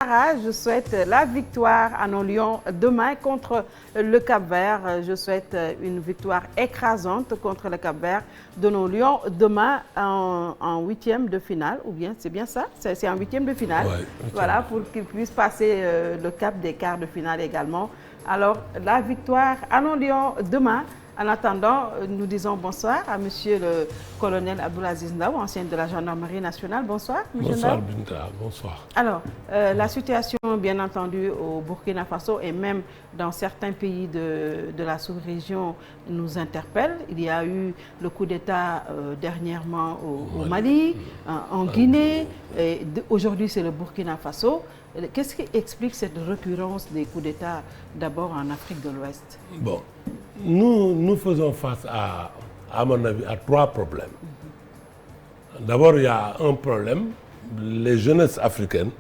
Je souhaite la victoire à nos Lions demain contre le Cap-Vert. Je souhaite une victoire écrasante contre le Cap-Vert de nos Lions demain en huitième de finale. Ou bien, c'est bien ça? C'est en huitième de finale. Ouais, voilà, pour qu'ils puissent passer le cap des quarts de finale également. Alors, la victoire à nos Lions demain. En attendant, nous disons bonsoir à monsieur le colonel Abdoulaziz Ndaw, ancien de la gendarmerie nationale. Bonsoir, monsieur Ndaw. Bonsoir, Binta. Bonsoir. Alors, la situation, bien entendu, au Burkina Faso et même dans certains pays de la sous-région nous interpelle. Il y a eu le coup d'État dernièrement au Mali, en Guinée, et aujourd'hui c'est le Burkina Faso. Qu'est-ce qui explique cette récurrence des coups d'État d'abord en Afrique de l'Ouest? Bon, nous faisons face à mon avis, à trois problèmes. D'abord, il y a un problème, les jeunesses africaines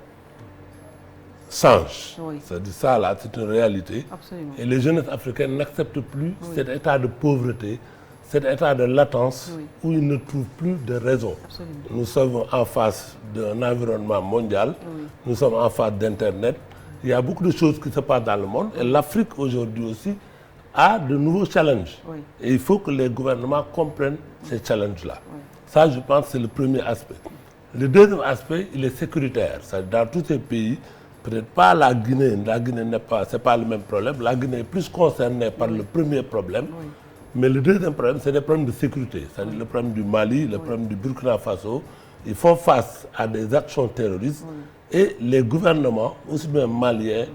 changent. Oui. C'est-à-dire ça, là, c'est une réalité. Absolument. Et les jeunesses africaines n'acceptent plus cet état de pauvreté, cet état de latence où ils ne trouvent plus de raison. Absolument. Nous sommes en face d'un environnement mondial, nous sommes en face d'Internet. Il y a beaucoup de choses qui se passent dans le monde et l'Afrique aujourd'hui aussi a de nouveaux challenges. Et il faut que les gouvernements comprennent ces challenges-là. Ça, je pense, c'est le premier aspect. Le deuxième aspect, il est sécuritaire. C'est-à-dire dans tous ces pays, peut-être pas la Guinée n'est pas, c'est pas le même problème. La Guinée est plus concernée par le premier problème. Mais le deuxième problème, c'est des problèmes de sécurité. C'est-à-dire le problème du Mali, le problème du Burkina Faso. Ils font face à des actions terroristes et les gouvernements, aussi bien maliens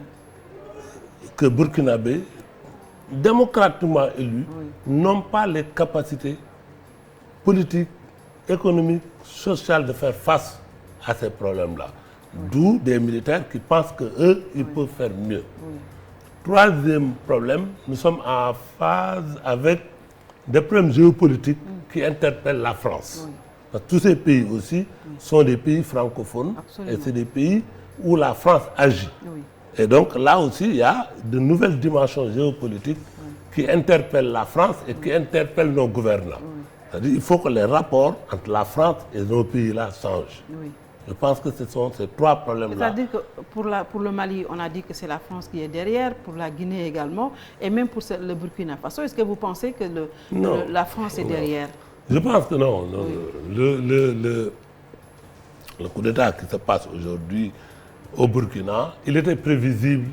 que burkinabés, démocratiquement élus, n'ont pas les capacités politiques, économiques, sociales de faire face à ces problèmes-là. D'où des militaires qui pensent qu'eux, ils peuvent faire mieux. Troisième problème, nous sommes en phase avec des problèmes géopolitiques qui interpellent la France. Parce que tous ces pays aussi sont des pays francophones. Absolument. Et c'est des pays où la France agit. Et donc là aussi, il y a de nouvelles dimensions géopolitiques qui interpellent la France et qui interpellent nos gouvernants. C'est-à-dire qu'il faut que les rapports entre la France et nos pays-là changent. Je pense que ce sont ces trois problèmes-là. C'est-à-dire que pour le Mali, on a dit que c'est la France qui est derrière, pour la Guinée également, et même pour le Burkina Faso. Est-ce que vous pensez que la France est derrière? Je pense que non. Le coup d'État qui se passe aujourd'hui au Burkina, il était prévisible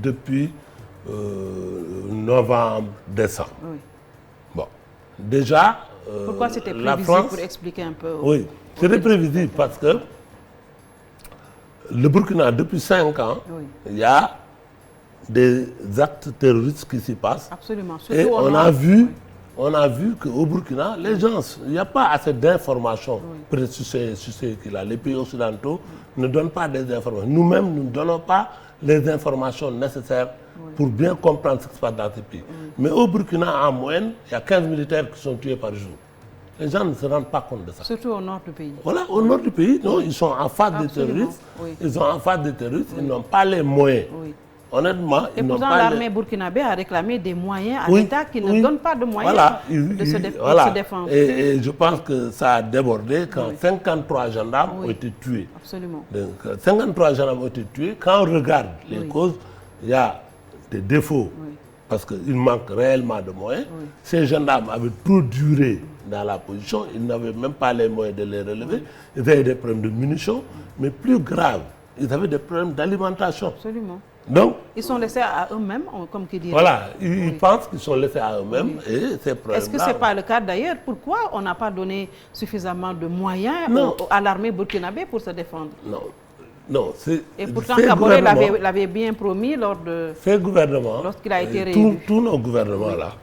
depuis novembre, décembre. Bon, déjà, pourquoi c'était prévisible, la France, pour expliquer un peu? Oui, c'était prévisible parce que le Burkina, depuis 5 ans, il y a des actes terroristes qui s'y passent. Absolument. Et on a vu qu'au Burkina, les gens, il n'y a pas assez d'informations sur ces qu'il-là. Les pays occidentaux ne donnent pas des informations. Nous-mêmes, nous ne donnons pas les informations nécessaires pour bien comprendre ce qui se passe dans ces pays. Mais au Burkina, en moyenne, il y a 15 militaires qui sont tués par jour. Les gens ne se rendent pas compte de ça. Surtout au nord du pays. Voilà, au nord du pays, non, ils sont en face des terroristes. Ils sont en face des terroristes, ils n'ont pas les moyens. Honnêtement, ils n'ont pas. Et pourtant, l'armée burkinabé a réclamé des moyens à l'État qui ne donne pas de moyens de se défendre. Et je pense que ça a débordé quand 53 gendarmes ont été tués. Absolument. Donc, 53 gendarmes ont été tués. Quand on regarde les causes, il y a des défauts parce qu'il manque réellement de moyens. Ces gendarmes avaient trop duré dans la position, ils n'avaient même pas les moyens de les relever. Ils avaient des problèmes de munitions, mais plus grave, ils avaient des problèmes d'alimentation. Absolument. Donc, ils sont laissés à eux-mêmes, comme qui dit. Voilà, ils pensent qu'ils sont laissés à eux-mêmes et ces problèmes-là. Est-ce que ce n'est pas le cas d'ailleurs? Pourquoi on n'a pas donné suffisamment de moyens à l'armée burkinabé pour se défendre? Non, et pourtant, Kaboré l'avait bien promis lors de... Ces gouvernements, lorsqu'il a été réélu. Tous nos gouvernements-là,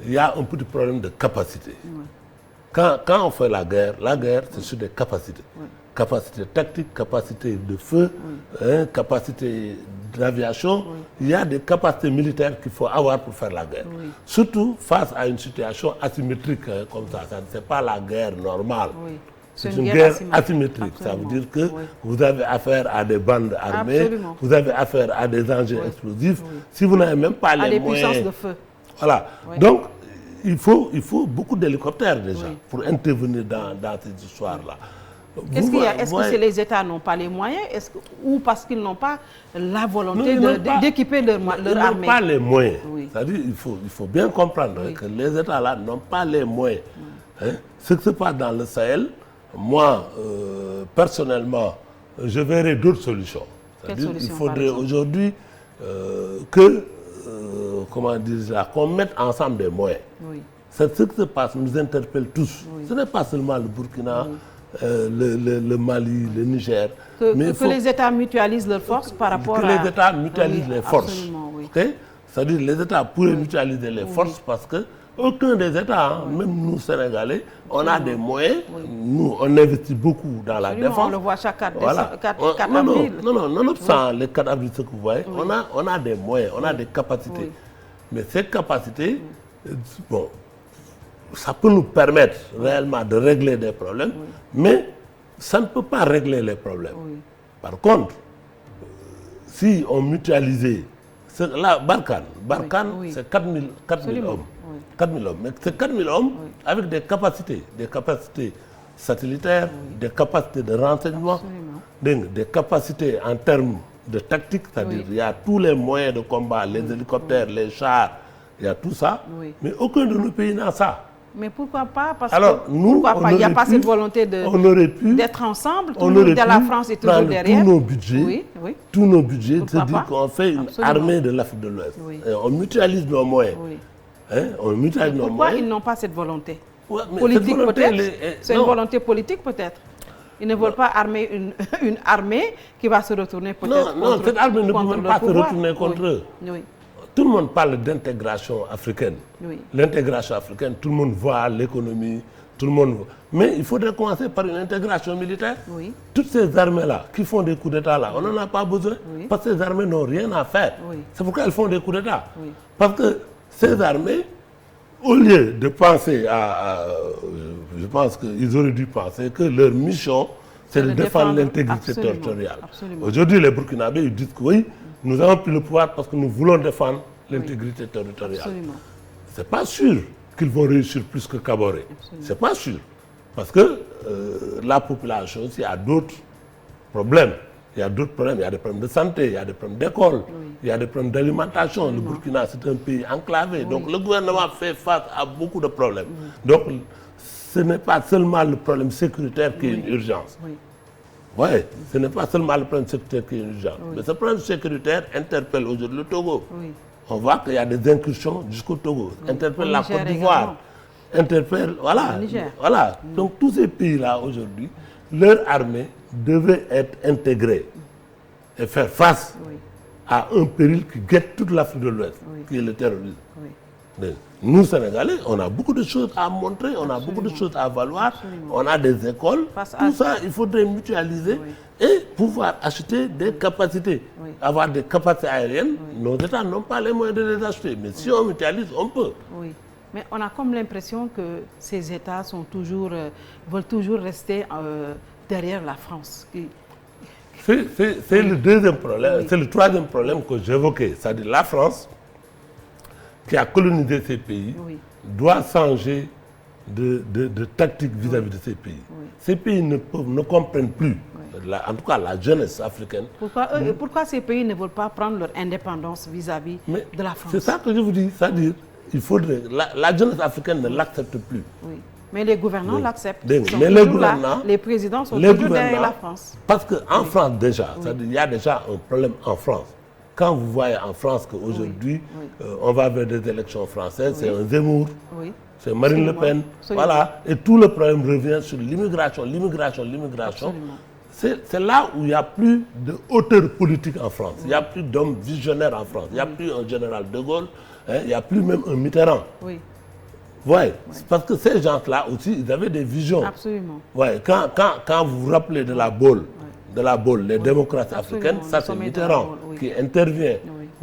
il y a un petit problème de capacité. Quand on fait la guerre, c'est sur des capacités. Capacité tactique, capacité de feu, capacité d'aviation. Il y a des capacités militaires qu'il faut avoir pour faire la guerre. Surtout face à une situation asymétrique comme ça. Ce n'est pas la guerre normale. C'est une guerre asymétrique. Ça veut dire que vous avez affaire à des bandes armées, vous avez affaire à des engins explosifs. Si vous n'avez même pas les moyens... puissances de feu. Voilà. Donc, il faut beaucoup d'hélicoptères déjà pour intervenir dans ces histoires-là. Qu'est-ce qu'il y a? Est-ce que les États n'ont pas les moyens? Ou parce qu'ils n'ont pas la volonté d'équiper leur armée? Ils n'ont pas les moyens. Oui. C'est-à-dire il faut bien comprendre que les États-là n'ont pas les moyens. Hein? Ce qui se passe dans le Sahel, moi, personnellement, je verrais d'autres solutions. C'est-à-dire il faudrait aujourd'hui qu'on mette ensemble des moyens. Oui. C'est ce qui se passe, nous interpelle tous. Oui. Ce n'est pas seulement le Burkina, le Mali, le Niger. Que les États mutualisent leurs forces par rapport à... Que les États mutualisent les forces. Oui. Okay? C'est-à-dire les États pourraient mutualiser les forces parce que aucun des États, même nous Sénégalais, on a des moyens. Nous, on investit beaucoup dans la défense. On le voit chaque 4 avril. Non, nonobstant les 4 avril, ce que vous voyez, on a des moyens, on a des capacités. Oui. Mais ces capacités, bon, ça peut nous permettre réellement de régler des problèmes, mais ça ne peut pas régler les problèmes. Oui. Par contre, si on mutualisait, là, Barkhane, c'est 4 000 hommes. 4 000 hommes. Mais c'est 4 000 hommes avec des capacités satellitaires, des capacités de renseignement, des capacités en termes de tactique, c'est-à-dire il y a tous les moyens de combat, les hélicoptères, les chars, il y a tout ça, mais aucun de nos pays n'a ça. Mais pourquoi pas? Parce alors, que pourquoi pas? Il n'y a pas cette volonté d'être ensemble, la France est toujours derrière. Tous nos budgets, c'est-à-dire qu'on fait une armée de l'Afrique de l'Ouest. On mutualise nos moyens. Hein? Pourquoi ils n'ont pas cette volonté politique peut-être? C'est une volonté politique peut-être. Ils ne veulent pas armer une armée qui va se retourner peut-être contre Non, cette armée ne peut pas se retourner contre eux. Oui. Tout le monde parle d'intégration africaine. Oui. L'intégration africaine, tout le monde voit l'économie, tout le monde voit. Mais il faudrait commencer par une intégration militaire. Oui. Toutes ces armées-là, qui font des coups d'État là, on n'en a pas besoin. Oui. Parce que ces armées n'ont rien à faire. Oui. C'est pourquoi elles font des coups d'État. Oui. Parce que ces armées, au lieu de penser je pense qu'ils auraient dû penser que leur mission, c'est de défendre l'intégrité territoriale. Aujourd'hui, les Burkinabés, ils disent que oui, nous avons pris le pouvoir parce que nous voulons défendre l'intégrité territoriale. Ce n'est pas sûr qu'ils vont réussir plus que Kaboré. Ce n'est pas sûr. Parce que la population aussi a d'autres problèmes. Il y a d'autres problèmes. Il y a des problèmes de santé, il y a des problèmes d'école, il y a des problèmes d'alimentation. Le Burkina, c'est un pays enclavé. Donc le gouvernement fait face à beaucoup de problèmes. Donc ce n'est pas seulement le problème sécuritaire qui est une urgence. Oui, ce n'est pas seulement le problème sécuritaire qui est une urgence. Mais ce problème sécuritaire interpelle aujourd'hui le Togo. On voit qu'il y a des incursions jusqu'au Togo. Interpelle la Côte d'Ivoire. Interpelle, voilà. Donc tous ces pays-là aujourd'hui, leur armée devait être intégrée et faire face à un péril qui guette toute l'Afrique de l'Ouest, qui est le terrorisme. Nous, Sénégalais, on a beaucoup de choses à montrer, on a beaucoup de choses à valoir, on a des écoles, tout ça, il faudrait mutualiser et pouvoir acheter des capacités, avoir des capacités aériennes. Nos États n'ont pas les moyens de les acheter, mais si on mutualise, on peut. Oui. Mais on a comme l'impression que ces États sont veulent toujours rester derrière la France. C'est le deuxième problème, c'est le troisième problème que j'évoquais, c'est-à-dire la France, qui a colonisé ces pays, doit changer de tactique vis-à-vis de ces pays. Ces pays ne comprennent plus, en tout cas la jeunesse africaine. Pourquoi ces pays ne veulent pas prendre leur indépendance vis-à-vis de la France? C'est ça que je vous dis, c'est-à-dire il faudrait, la jeunesse africaine ne l'accepte plus. Mais les gouvernants l'acceptent. Mais les gouvernants, les présidents sont toujours derrière la France. Parce qu'en France déjà, il y a déjà un problème en France. Quand vous voyez en France qu'aujourd'hui, on va vers des élections françaises, c'est un Zemmour, c'est Marine Le Pen, voilà, et tout le problème revient sur l'immigration. C'est là où il n'y a plus de hauteur politique en France, il n'y a plus d'hommes visionnaires en France, il n'y a plus un général de Gaulle, il n'y a plus même un Mitterrand. Parce que ces gens-là aussi, ils avaient des visions. Absolument. Quand vous vous rappelez de la Baule, les démocraties africaines, ça c'est Mitterrand qui intervient.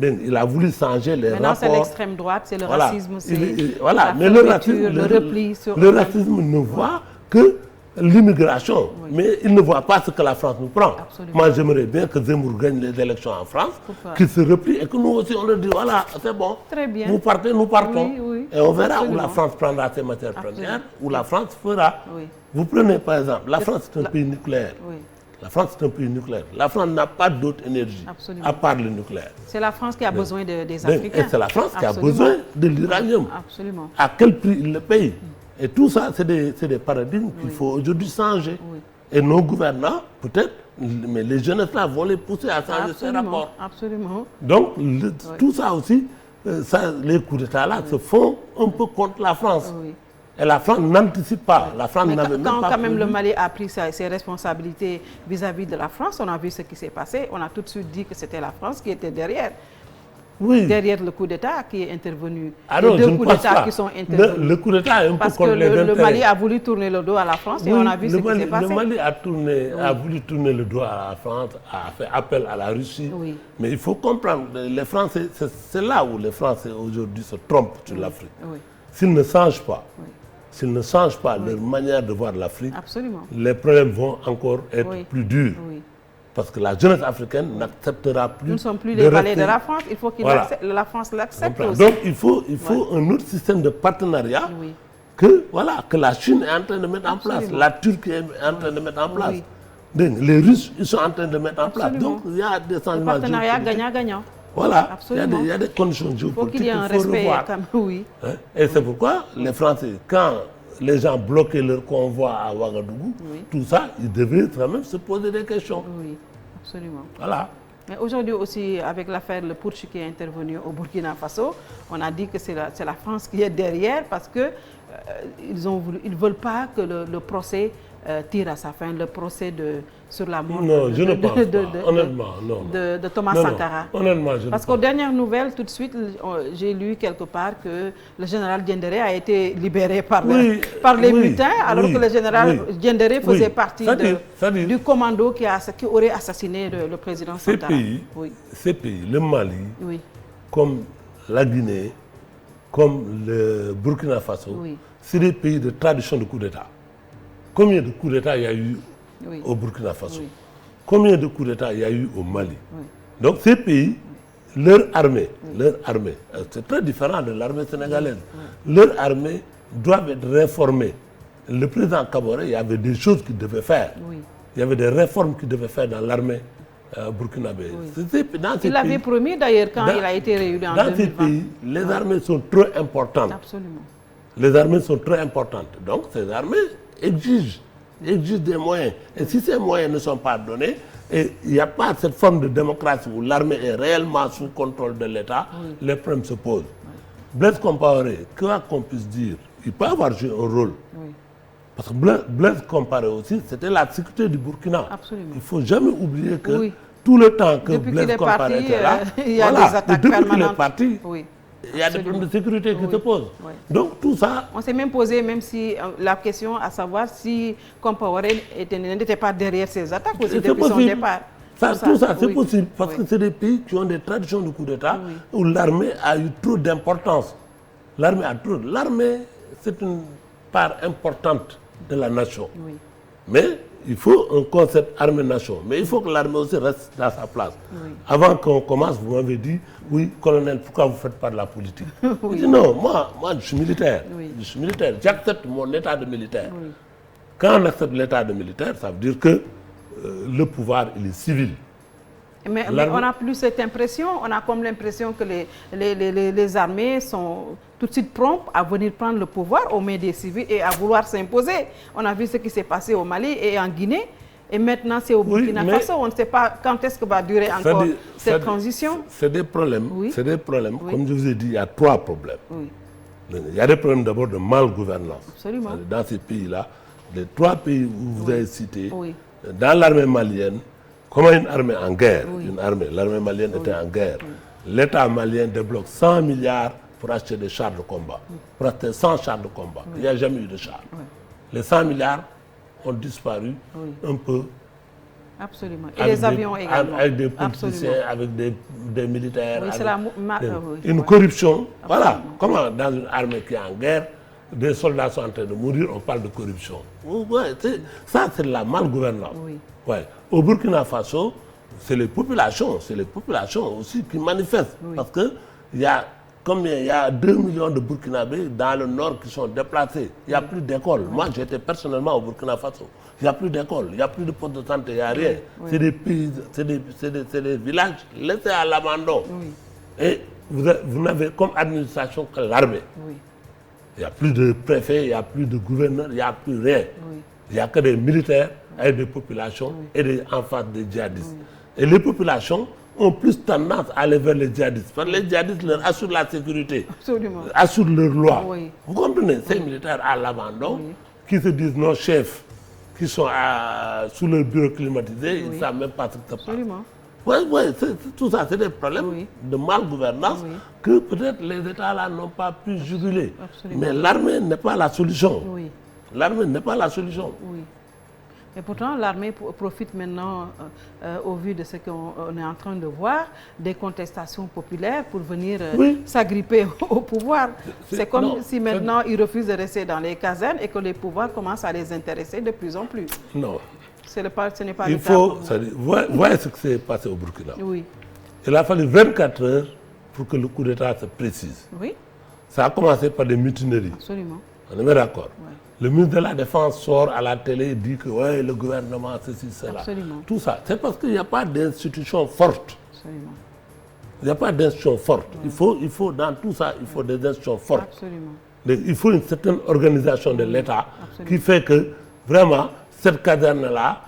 Il a voulu changer les rapports. Maintenant c'est l'extrême droite, c'est le racisme, c'est mais le repli sur... Le racisme ne voit que l'immigration, mais il ne voit pas ce que la France nous prend. Moi j'aimerais bien que Zemmour gagne les élections en France, qu'il se replie et que nous aussi on leur dit voilà, c'est bon, vous partez, nous partons. Et on verra où la France prendra ses matières premières, où la France fera. Vous prenez par exemple, la France est un pays nucléaire. Oui. La France est un pays nucléaire. La France n'a pas d'autre énergie à part le nucléaire. C'est la France qui a besoin des Africains. Et c'est la France qui a besoin de l'uranium. Absolument. À quel prix il le paye? Et tout ça, c'est des paradigmes qu'il faut aujourd'hui changer. Oui. Et nos gouvernants, peut-être, mais les jeunes là vont les pousser à changer ces rapports. Absolument. Donc, tout ça aussi, les coups d'État là se font un peu contre la France. Oui. Et la France n'anticipe pas. La France n'avait même pas quand même le Mali a pris ses responsabilités vis-à-vis de la France, on a vu ce qui s'est passé. On a tout de suite dit que c'était la France qui était derrière. Oui. Derrière le coup d'État qui est intervenu. Alors, les deux coups d'État qui sont intervenus. Le coup d'État est un peu contre les intérêts. Parce que le Mali a voulu tourner le dos à la France et on a vu ce qui s'est passé. Le Mali a voulu tourner le dos à la France, a fait appel à la Russie. Oui. Mais il faut comprendre, les Français, c'est là où les Français aujourd'hui se trompent sur l'Afrique. Oui. S'ils ne changent pas, s'ils ne changent pas leur manière de voir l'Afrique, les problèmes vont encore être plus durs. Oui. Parce que la jeunesse africaine n'acceptera plus. Nous ne sommes plus les valets de la France, il faut que la France l'accepte aussi. Donc il faut un autre système de partenariat que la Chine est en train de mettre en place, la Turquie est en train de mettre en place. Les Russes, ils sont en train de mettre en place. Donc il y a des changements. Le partenariat gagnant-gagnant. Voilà, il y a des conditions géopolitiques qu'il faut revoir. Et c'est pourquoi les Français, quand les gens bloquaient leur convoi à Ouagadougou, tout ça, ils devaient quand même se poser des questions. Oui, absolument. Voilà. Mais aujourd'hui aussi, avec l'affaire Le Putsch qui est intervenu au Burkina Faso, on a dit que c'est la France qui est derrière parce que ils ne veulent pas que le procès tire à sa fin, le procès sur la mort de Thomas Sankara. Honnêtement, parce qu'aux dernières nouvelles, tout de suite, j'ai lu quelque part que le général Diendéré a été libéré par les mutins, alors que le général Diendéré faisait partie du commando qui aurait assassiné le président Sankara. Ces pays, le Mali, comme la Guinée, comme le Burkina Faso, c'est des pays de tradition de coup d'État. Combien de coups d'État il y a eu au Burkina Faso? Combien de coups d'État il y a eu au Mali? Donc ces pays, leur armée, c'est très différent de l'armée sénégalaise. Leur armée doit être réformée. Le président Kaboré, il y avait des choses qu'il devait faire. Il y avait des réformes qu'il devait faire dans l'armée burkinabé. Il l'avait promis d'ailleurs quand il a été réélu en 2020. Dans ces pays, les armées sont trop importantes. Absolument. Les armées sont très importantes. Donc ces armées exigent des moyens. Et si ces moyens ne sont pas donnés, et il n'y a pas cette forme de démocratie où l'armée est réellement sous contrôle de l'État, les problèmes se posent. Blaise Compaoré, quoi qu'on puisse dire, il peut avoir joué un rôle. Parce que Blaise Compaoré aussi, c'était la sécurité du Burkina. Absolument. Il ne faut jamais oublier que tout le temps que Blaise Compaoré était là, il y a des attaques permanentes. Depuis qu'il est parti, il y a des problèmes de sécurité qui se posent. Donc tout ça... On s'est même posé la question à savoir si Compaoré n'était pas derrière ces attaques aussi depuis son départ. Tout ça, c'est possible parce que c'est des pays qui ont des traditions de coup d'État où l'armée a eu trop d'importance. L'armée, c'est une part importante de la nation. Mais il faut un concept armée-nation. Mais il faut que l'armée aussi reste dans sa place. Avant qu'on commence, vous m'avez dit, oui, colonel, pourquoi vous ne faites pas de la politique? Je dis non, moi je suis militaire. Je suis militaire. J'accepte mon état de militaire. Quand on accepte l'état de militaire, ça veut dire que le pouvoir, il est civil. Mais on n'a plus cette impression. On a comme l'impression que les armées sont tout de suite promptes à venir prendre le pouvoir aux mains des civils et à vouloir s'imposer. On a vu ce qui s'est passé au Mali et en Guinée. Et maintenant, c'est au Burkina Faso. On ne sait pas quand est-ce que va durer encore cette transition. C'est des problèmes. C'est des problèmes. Comme je vous ai dit, il y a 3 problèmes. Il y a des problèmes d'abord de malgouvernance. Absolument. Dans ces pays-là, les 3 pays où vous avez cités, dans l'armée malienne, comment une armée en guerre, l'armée malienne était en guerre. L'État malien débloque 100 milliards pour acheter des chars de combat, pour acheter 100 chars de combat. Il n'y a jamais eu de chars. Les 100 milliards ont disparu un peu. Absolument. Et les avions également. Avec des politiciens, avec des militaires. Une corruption. Voilà. Comment dans une armée qui est en guerre, des soldats sont en train de mourir, on parle de corruption. Ça, c'est la malgouvernance. Au Burkina Faso, c'est les populations aussi qui manifestent. Parce qu'il y a combien il y a 2 millions de Burkinabés dans le nord qui sont déplacés. Il n'y a plus d'école. Moi, j'étais personnellement au Burkina Faso. Il n'y a plus d'école, il n'y a plus de poste de santé, il n'y a rien. C'est des pays, c'est des villages laissés à l'abandon. Et vous n'avez comme administration que l'armée. Il n'y a plus de préfet, il n'y a plus de gouverneur, il n'y a plus rien. Il n'y a que des militaires avec des populations et en face des djihadistes. Et les populations ont plus tendance à aller vers les djihadistes. Parce que les djihadistes leur assurent la sécurité, assurent leur loi. Vous comprenez? Ces militaires à l'abandon qui se disent nos chefs, qui sont sous leur bureau climatisé, ils ne savent même pas ce qui se passe. Tout ça, c'est des problèmes de malgouvernance que peut-être les États là n'ont pas pu juguler. Mais l'armée n'est pas la solution. L'armée n'est pas la solution. Et pourtant, l'armée profite maintenant, au vu de ce qu'on est en train de voir, des contestations populaires pour venir s'agripper au pouvoir. C'est comme si maintenant ils refusent de rester dans les casernes et que les pouvoirs commencent à les intéresser de plus en plus. Non. Ce n'est pas le cas. Il faut, voyez ce qui s'est passé au Burkina. Il a fallu 24 heures pour que le coup d'État se précise. Ça a commencé par des mutineries. Absolument. On est bien d'accord. Le ministre de la Défense sort à la télé et dit que le gouvernement, ceci, cela. Absolument. Tout ça, c'est parce qu'il n'y a pas d'institution forte. Absolument. Il n'y a pas d'institution forte. Il faut, dans tout ça, il faut des institutions fortes. Absolument. Il faut une certaine organisation de l'État qui fait que, vraiment, cette caserne-là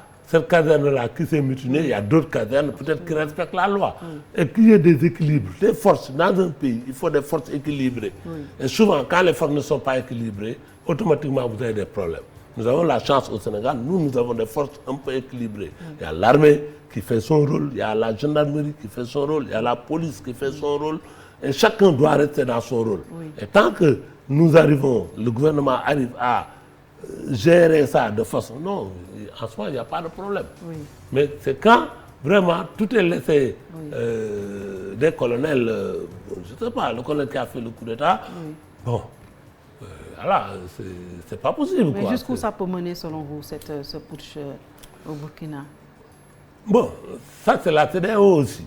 qui s'est mutinée, il y a d'autres casernes peut-être qui respectent la loi. Et qu'il y ait des équilibres, des forces. Dans un pays, il faut des forces équilibrées. Et souvent, quand les forces ne sont pas équilibrées, automatiquement, vous avez des problèmes. Nous avons la chance au Sénégal, nous avons des forces un peu équilibrées. Il y a l'armée qui fait son rôle, il y a la gendarmerie qui fait son rôle, il y a la police qui fait son rôle. Et chacun doit rester dans son rôle. Et tant que nous arrivons, le gouvernement arrive à gérer ça de façon... Non, en soi, il n'y a pas de problème. Mais c'est quand vraiment tout est laissé des colonels, je ne sais pas, le colonel qui a fait le coup d'État, bon, voilà, c'est pas possible. Mais jusqu'où ça peut mener, selon vous, ce putsch au Burkina? Bon, ça c'est la CEDEAO aussi.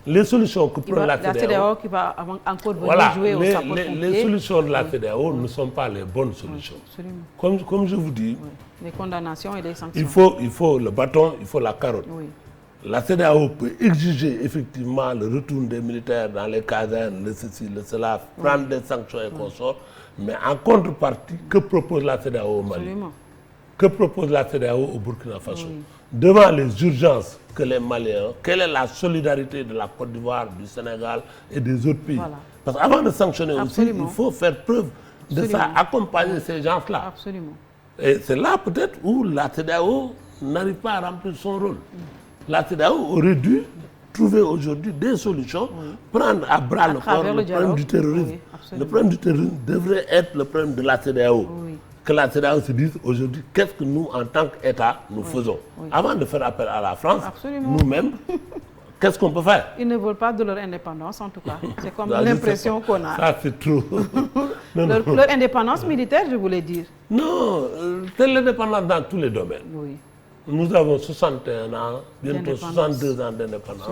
Les solutions que prend la CEDEAO qui va encore venir jouer au sapeur-pompier. Les solutions de la CEDEAO ne sont pas les bonnes solutions. Comme je vous dis, les condamnations et les sanctions. Il faut le bâton, il faut la carotte. La CEDEAO peut exiger effectivement le retour des militaires dans les casernes, le ceci, le cela, prendre des sanctions et consorts. Mais en contrepartie, que propose la CEDEAO au Mali? Que propose la CEDEAO au Burkina Faso? Devant les urgences que les Maliens, quelle est la solidarité de la Côte d'Ivoire, du Sénégal et des autres pays? Parce qu'avant de sanctionner aussi, il faut faire preuve de ça, accompagner ces gens-là. Et c'est là peut-être où la CEDEAO n'arrive pas à remplir son rôle. La CEDEAO aurait dû trouver aujourd'hui des solutions, prendre à bras le corps le problème du terrorisme. Le problème du terrorisme devrait être le problème de la CEDEAO. Que la CEDEAO se dise aujourd'hui qu'est-ce que nous, en tant qu'État, nous faisons. Avant de faire appel à la France, nous-mêmes, qu'est-ce qu'on peut faire? Ils ne veulent pas de leur indépendance, en tout cas. C'est comme l'impression qu'on a. Ça, c'est trop. Leur indépendance militaire, je voulais dire. Non, c'est l'indépendance dans tous les domaines. Nous avons 61 ans, bientôt 62 ans d'indépendance.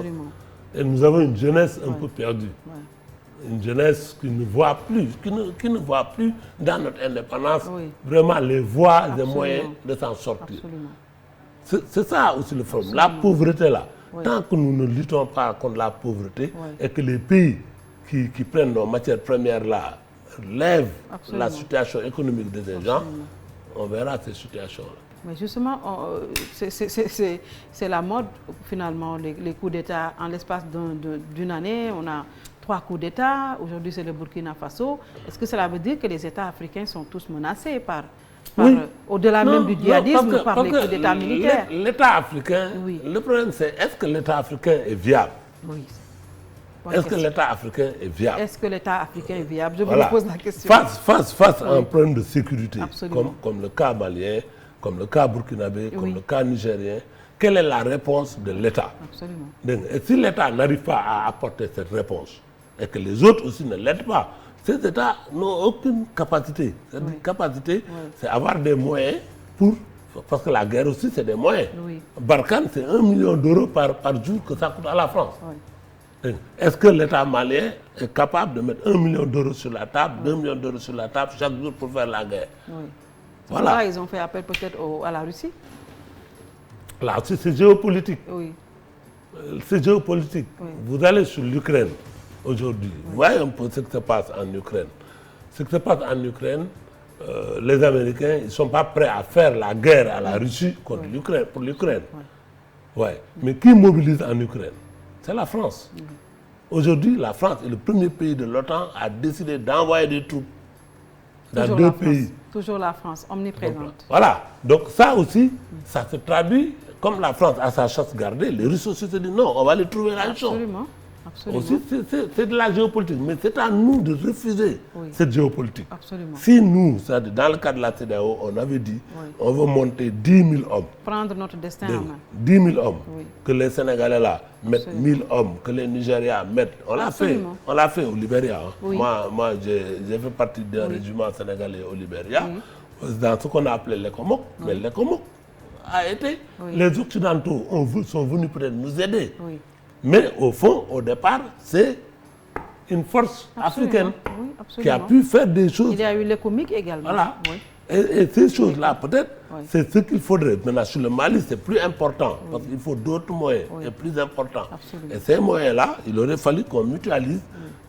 Et nous avons une jeunesse un peu perdue. Une jeunesse qui ne voit plus, qui ne voit plus dans notre indépendance vraiment les voies et moyens de s'en sortir. C'est ça aussi le problème. La pauvreté là. Tant que nous ne luttons pas contre la pauvreté et que les pays qui prennent nos matières premières là lèvent la situation économique de ces gens, on verra ces situations-là. Mais justement, c'est la mode, finalement, les coups d'État. En l'espace d'une année, on a 3 coups d'État. Aujourd'hui, c'est le Burkina Faso. Est-ce que cela veut dire que les États africains sont tous menacés au-delà même du djihadisme, par les coups d'État militaires? L'État africain, le problème c'est est-ce que l'État africain est viable? Est-ce que l'État africain est viable? Est-ce que l'État africain est viable? Je vous pose la question. Face à un problème de sécurité, comme le cas malien, comme le cas burkinabé, comme le cas nigérien, quelle est la réponse de l'État? Et si l'État n'arrive pas à apporter cette réponse, et que les autres aussi ne l'aident pas, ces États n'ont aucune capacité. Cette capacité, c'est avoir des moyens pour... Parce que la guerre aussi, c'est des moyens. Barkhane, c'est 1 million d'euros par jour que ça coûte à la France. Est-ce que l'État malien est capable de mettre 1 million d'euros sur la table, 2 millions d'euros sur la table chaque jour pour faire la guerre? Oui. Voilà. Là, ils ont fait appel peut-être à la Russie. Là aussi, c'est géopolitique. Oui. C'est géopolitique. Oui. Vous allez sur l'Ukraine aujourd'hui. Vous voyez un peu ce qui se passe en Ukraine. Ce qui se passe en Ukraine, les Américains, ils ne sont pas prêts à faire la guerre à la Russie contre l'Ukraine, pour l'Ukraine. Ouais. Mais qui mobilise en Ukraine? C'est la France. Aujourd'hui, la France est le premier pays de l'OTAN à décider d'envoyer des troupes dans deux pays. Toujours la France, omniprésente. Donc, voilà. Donc ça aussi, ça se traduit, comme la France a sa chasse gardée, les Russes aussi se disent non, on va les trouver la leçon. Absolument. Absolument. Aussi, c'est de la géopolitique, mais c'est à nous de refuser cette géopolitique. Absolument. Si nous, dans le cas de la CEDEAO, on avait dit on veut monter 10 000 hommes. Prendre notre destin en main. 10 000 hommes, que les Sénégalais là mettent 1 000 hommes, que les Nigériens mettent. On l'a fait. On l'a fait au Libéria. Hein. Moi j'ai fait partie d'un régiment sénégalais au Libéria, dans ce qu'on a appelé l'ECOMOC. Mais l'ECOMOC a été. Les Occidentaux sont venus peut-être nous aider. Mais au fond, au départ, c'est une force africaine qui a pu faire des choses. Il y a eu les comiques également. Voilà. Et ces choses-là, peut-être, c'est ce qu'il faudrait. Maintenant, sur le Mali, c'est plus important, parce qu'il faut d'autres moyens, et plus importants. Et ces moyens-là, il aurait fallu qu'on mutualise,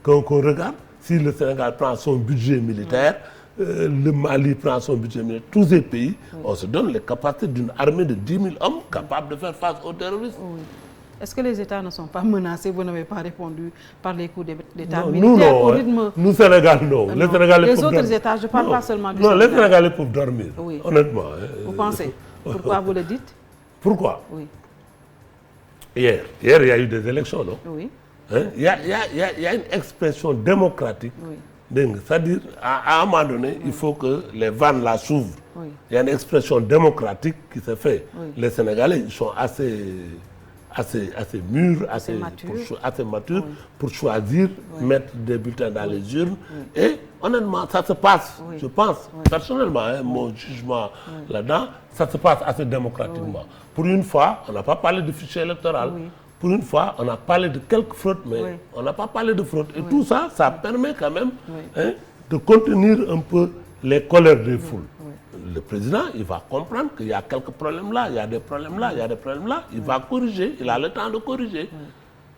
qu'on regarde si le Sénégal prend son budget militaire, le Mali prend son budget militaire, tous ces pays, on se donne les capacités d'une armée de 10 000 hommes capables de faire face aux terroristes. Est-ce que les États ne sont pas menacés? Vous n'avez pas répondu par les coups d'État militaires au rythme... Nous, Sénégal, non. Les autres États, je ne parle pas seulement du Sénégal. Non, les Sénégalais peuvent dormir, honnêtement. Vous pensez? Pourquoi vous le dites? Pourquoi? Hier, il y a eu des élections, non? Oui. Il y a une expression démocratique. C'est-à-dire, à un moment donné, il faut que les vannes là s'ouvrent. Il y a une expression démocratique qui se fait. Les Sénégalais, ils sont assez mûrs, assez matures pour choisir, mettre des bulletins dans les urnes. Et honnêtement, ça se passe, je pense, personnellement, mon jugement là-dedans, ça se passe assez démocratiquement. Pour une fois, on n'a pas parlé de fichier électoral. Pour une fois, on a parlé de quelques fraudes, mais on n'a pas parlé de fraude. Et tout ça, ça permet quand même de contenir un peu les colères des foules. Le président, il va comprendre qu'il y a quelques problèmes là, il y a des problèmes là, il y a des problèmes là. Il va corriger, il a le temps de corriger.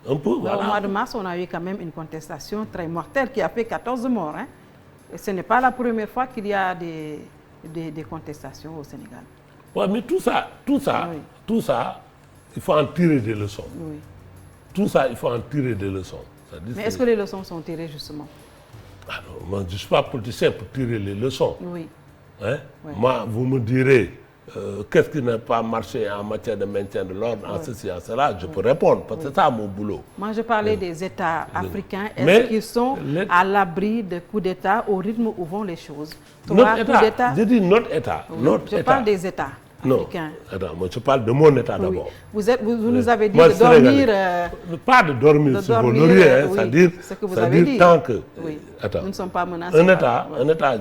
Un peu, voilà. Au mois de mars, on a eu quand même une contestation très mortelle qui a fait 14 morts. Hein. Et ce n'est pas la première fois qu'il y a des contestations au Sénégal. Oui, mais tout ça, il faut en tirer des leçons. Tout ça, il faut en tirer des leçons. Mais est-ce que les leçons sont tirées justement? Moi, je ne suis pas politicien pour tirer les leçons. Hein? Moi, vous me direz qu'est-ce qui n'a pas marché en matière de maintien de l'ordre, en ceci, en cela, je peux répondre, parce que c'est ça mon boulot. Moi, je parlais des États africains. Est-ce qu'ils sont à l'abri de coups d'État au rythme où vont les choses? Notre État, je dis notre État. Je parle des États africains. Non, attends, moi je parle de mon État d'abord. Vous nous avez dit de dormir... Pas de dormir sur vos lauriers, c'est-à-dire tant que... Attends, nous ne sommes pas menacés. Un État,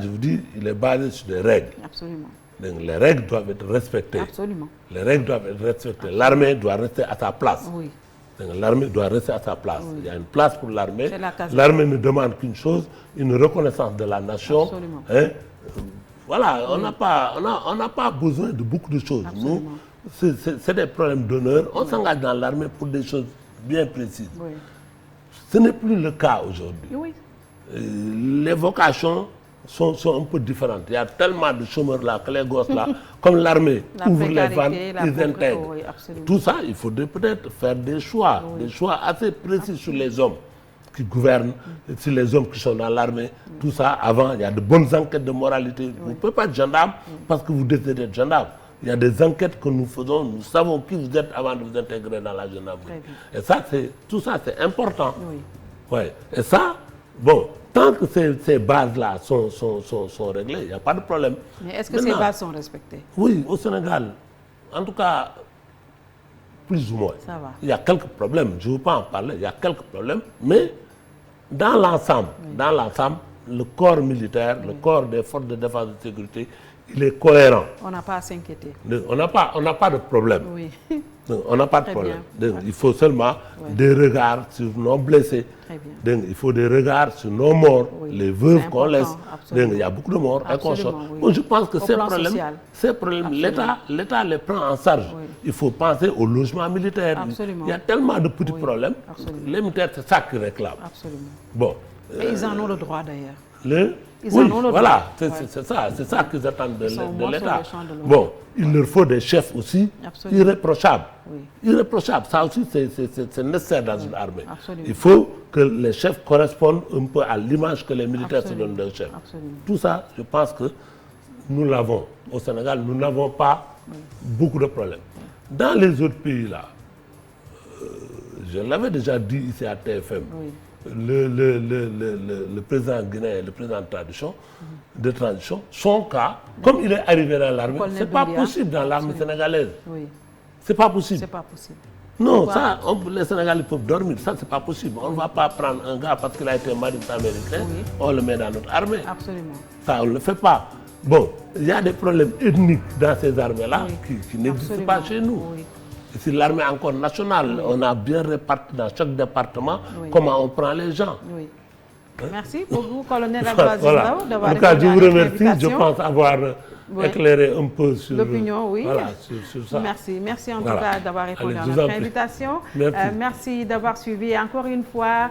je vous dis, il est basé sur des règles. Absolument. Donc, les règles doivent être respectées. Absolument. Les règles doivent être respectées. L'armée doit rester à sa place. L'armée doit rester à sa place. Il y a une place pour l'armée. L'armée ne demande qu'une chose, une reconnaissance de la nation. Absolument. Voilà, on n'a pas besoin de beaucoup de choses. Nous, c'est des problèmes d'honneur. On s'engage dans l'armée pour des choses bien précises. Ce n'est plus le cas aujourd'hui. Les vocations sont un peu différentes. Il y a tellement de chômeurs là, que les gosses là, comme l'armée ouvre les vannes, ils intègrent. Tout ça, il faudrait peut-être faire des choix assez précis sur les hommes qui gouvernent, sur les hommes qui sont dans l'armée. Tout ça, avant, il y a de bonnes enquêtes de moralité. Vous ne pouvez pas être gendarme parce que vous décidez d'être gendarme. Il y a des enquêtes que nous faisons, nous savons qui vous êtes avant de vous intégrer dans la gendarmerie. Et ça, tout ça, c'est important. Et ça, bon, tant que ces bases-là sont réglées, il n'y a pas de problème. Mais est-ce que ces bases sont respectées? Oui, au Sénégal, en tout cas, plus ou moins. Ça va. Il y a quelques problèmes, je ne veux pas en parler, il y a quelques problèmes, mais dans l'ensemble, le corps militaire, le corps des forces de défense et de sécurité, il est cohérent. On n'a pas à s'inquiéter. On n'a pas de problème. Oui. On n'a pas de problème. Il faut seulement des regards sur nos blessés. Il faut des regards sur nos morts, les veuves qu'on laisse. Il y a beaucoup de morts inconscients. Moi, je pense que ces problèmes, l'État les prend en charge. Il faut penser au logement militaire. Il y a tellement de petits problèmes. Les militaires, c'est ça qu'ils réclament. Bon. Et ils en ont le droit d'ailleurs. Voilà, c'est ça qu'ils attendent de l'État. Bon, il leur faut des chefs aussi irréprochables. Irréprochables, ça aussi c'est nécessaire dans une armée. Il faut que les chefs correspondent un peu à l'image que les militaires se donnent d'un chef. Tout ça, je pense que nous l'avons. Au Sénégal, nous n'avons pas beaucoup de problèmes. Dans les autres pays là, je l'avais déjà dit ici à TFM, le président guinéen, le président de transition, son cas, comme il est arrivé dans l'armée, ce n'est pas possible dans l'armée sénégalaise. C'est pas possible. C'est pas possible. Non, ça, les Sénégalais peuvent dormir, ça c'est pas possible. On ne va pas prendre un gars parce qu'il a été marine américain, on le met dans notre armée. Absolument. Ça, on ne le fait pas. Bon, il y a des problèmes ethniques dans ces armées-là qui n'existent pas chez nous. C'est l'armée encore nationale. On a bien réparti dans chaque département comment on prend les gens. Merci beaucoup, colonel Abdoulaziz Ndao, d'avoir répondu à l'invitation. En tout cas, je vous remercie. Je pense avoir éclairé un peu sur l'opinion, voilà, sur ça. Merci en tout cas d'avoir répondu à notre invitation. Merci d'avoir suivi. Encore une fois,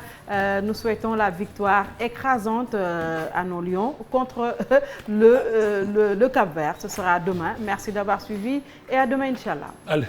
nous souhaitons la victoire écrasante à nos Lions contre le Cap-Vert. Ce sera demain. Merci d'avoir suivi et à demain, Inch'Allah. Allez.